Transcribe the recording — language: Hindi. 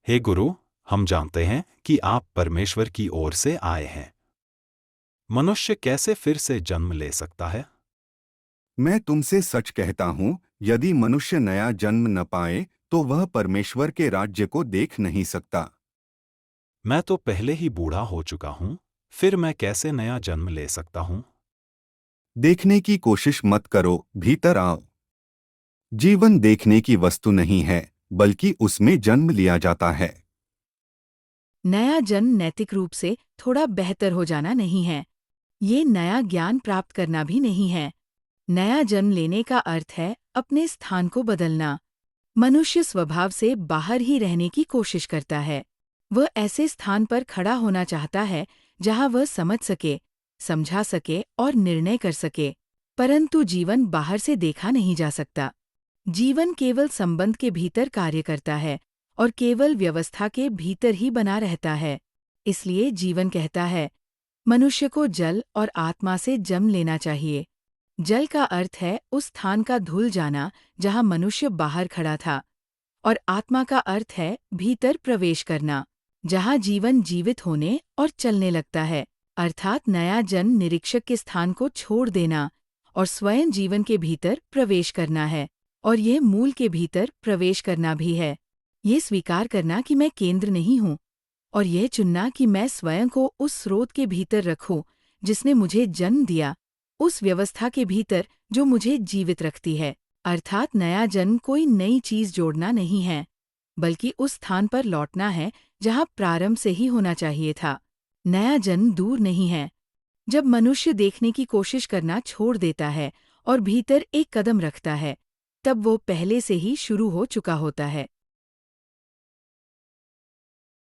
हे गुरु, हम जानते हैं कि आप परमेश्वर की ओर से आए हैं। मनुष्य कैसे फिर से जन्म ले सकता है? मैं तुमसे सच कहता हूँ, यदि मनुष्य नया जन्म न पाए तो वह परमेश्वर के राज्य को देख नहीं सकता। मैं तो पहले ही बूढ़ा हो चुका हूँ, फिर मैं कैसे नया जन्म ले सकता हूँ? देखने की कोशिश मत करो, भीतर आओ। जीवन देखने की वस्तु नहीं है, बल्कि उसमें जन्म लिया जाता है। नया जन्म नैतिक रूप से थोड़ा बेहतर हो जाना नहीं है। ये नया ज्ञान प्राप्त करना भी नहीं है। नया जन्म लेने का अर्थ है अपने स्थान को बदलना। मनुष्य स्वभाव से बाहर ही रहने की कोशिश करता है। वह ऐसे स्थान पर खड़ा होना चाहता है जहां वह समझ सके, समझा सके और निर्णय कर सके। परंतु जीवन बाहर से देखा नहीं जा सकता। जीवन केवल संबंध के भीतर कार्य करता है और केवल व्यवस्था के भीतर ही बना रहता है। इसलिए जीवन कहता है, मनुष्य को जल और आत्मा से जन्म लेना चाहिए। जल का अर्थ है उस स्थान का धुल जाना जहां मनुष्य बाहर खड़ा था, और आत्मा का अर्थ है भीतर प्रवेश करना, जहां जीवन जीवित होने और चलने लगता है। अर्थात नया जन्म निरीक्षक के स्थान को छोड़ देना और स्वयं जीवन के भीतर प्रवेश करना है, और यह मूल के भीतर प्रवेश करना भी है। ये स्वीकार करना कि मैं केंद्र नहीं हूँ, और यह चुनना कि मैं स्वयं को उस स्रोत के भीतर रखूं जिसने मुझे जन्म दिया, उस व्यवस्था के भीतर जो मुझे जीवित रखती है। अर्थात नया जन्म कोई नई चीज जोड़ना नहीं है, बल्कि उस स्थान पर लौटना है जहां प्रारंभ से ही होना चाहिए था। नया जन्म दूर नहीं है। जब मनुष्य देखने की कोशिश करना छोड़ देता है और भीतर एक कदम रखता है, तब वो पहले से ही शुरू हो चुका होता है।